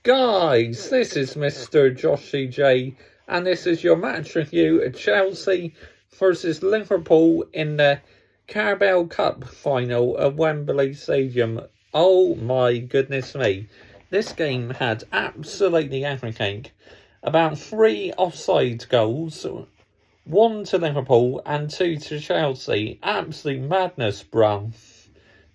Guys, this is Mr. Joshy J, and this is your match review at Chelsea versus Liverpool in the Carabao Cup final at Wembley Stadium. Oh my goodness me. This game had absolutely everything. About 3 offside goals, 1 to Liverpool and 2 to Chelsea. Absolute madness, bruh.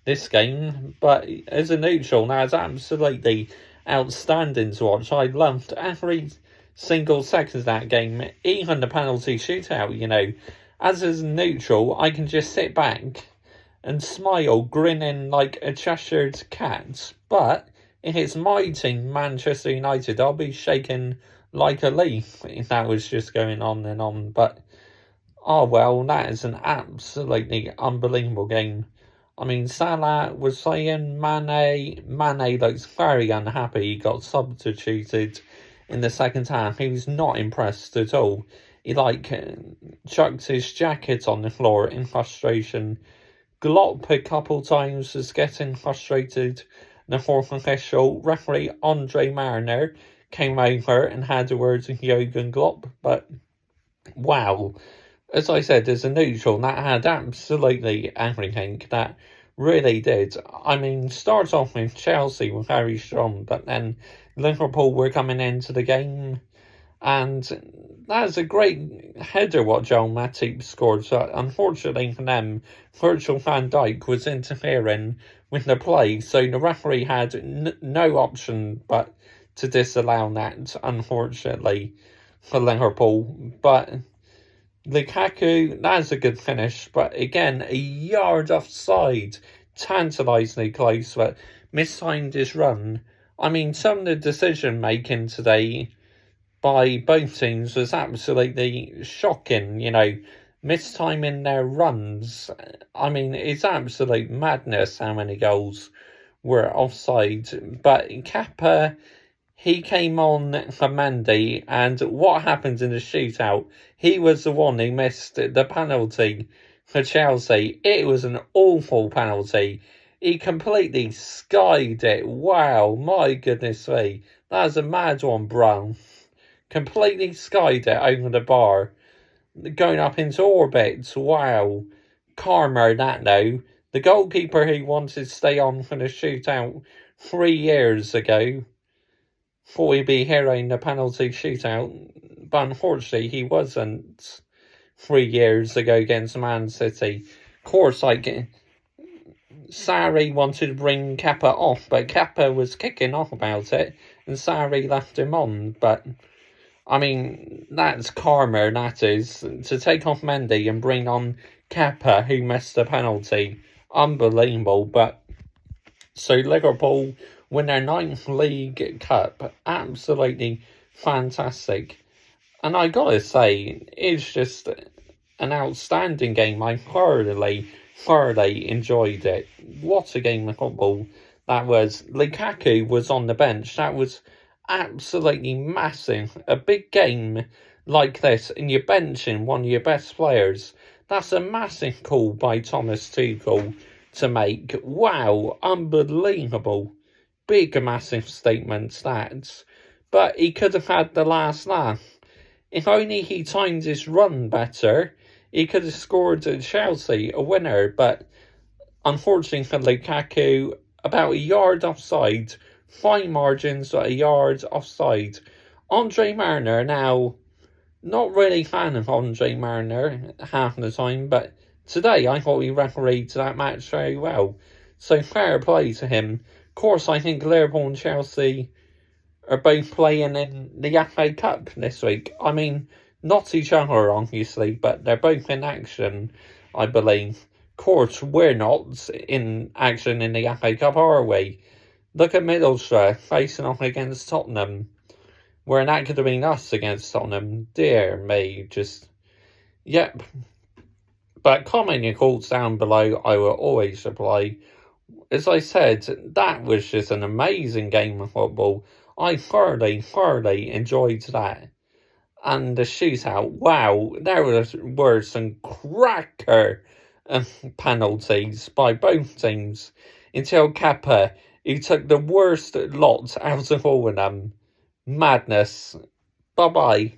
This game, but as a neutral, that's absolutely outstanding to watch. I loved every single second of that game, even the penalty shootout, As a neutral, I can just sit back and smile, grinning like a Cheshire's cat. But if it's my team, Manchester United, I'll be shaking like a leaf if that was just going on and on. But, oh well, that is an absolutely unbelievable game. I mean, Salah was saying Mane looks very unhappy. He got substituted in the second half. He was not impressed at all. He, chucked his jacket on the floor in frustration. Glopp a couple times was getting frustrated. The fourth official, referee Andre Mariner, came over and had a word with Jurgen Klopp. But, wow. As I said, as a neutral, that had absolutely everything. That really did. I mean, starts off with Chelsea were very strong, but then Liverpool were coming into the game. And that's a great header what Joel Matip scored. So unfortunately for them, Virgil van Dijk was interfering with the play. So the referee had no option but to disallow that, unfortunately, for Liverpool. But Lukaku, that's a good finish, but again, a yard offside, tantalisingly close, but mistimed his run. I mean, some of the decision-making today by both teams was absolutely shocking, mistiming their runs. I mean, it's absolute madness how many goals were offside, but Kappa, he came on for Mendy, and what happened in the shootout? He was the one who missed the penalty for Chelsea. It was an awful penalty. He completely skied it. Wow, my goodness me. That was a mad one, Brown. Completely skied it over the bar. Going up into orbit. Wow. Karma, that now. The goalkeeper who wanted to stay on for the shootout 3 years ago thought he'd be hearing the penalty shootout, but unfortunately he wasn't 3 years ago against Man City. Of course, Sarri wanted to bring Kappa off, but Kappa was kicking off about it, and Sarri left him on. But, I mean, that's karma, that is, to take off Mendy and bring on Kappa, who missed the penalty. Unbelievable, but so Liverpool win their 9th League Cup. Absolutely fantastic. And I gotta say, it's just an outstanding game. I thoroughly enjoyed it. What a game of football that was. Lukaku was on the bench. That was absolutely massive. A big game like this, and you're benching one of your best players. That's a massive call by Thomas Tuchel to make. Wow, unbelievable. Big, massive statements, that. But he could have had the last laugh. If only he timed his run better, he could have scored at Chelsea, a winner. But unfortunately for Lukaku, about a yard offside. Fine margins, but a yard offside. Andre Mariner, now, not really a fan of Andre Mariner half the time, but today I thought he refereed that match very well. So fair play to him. Of course, I think Liverpool and Chelsea are both playing in the FA Cup this week. I mean, not each other, obviously, but they're both in action, I believe. Of course, we're not in action in the FA Cup, are we? Look at Middlesbrough facing off against Tottenham. Where that could have been us against Tottenham. Dear me, yep. But comment your thoughts down below. I will always reply. As I said, that was just an amazing game of football. I thoroughly enjoyed that. And the shootout, wow, there were some cracker penalties by both teams until Kappa He took the worst lot out of all of them. Madness. Bye-bye.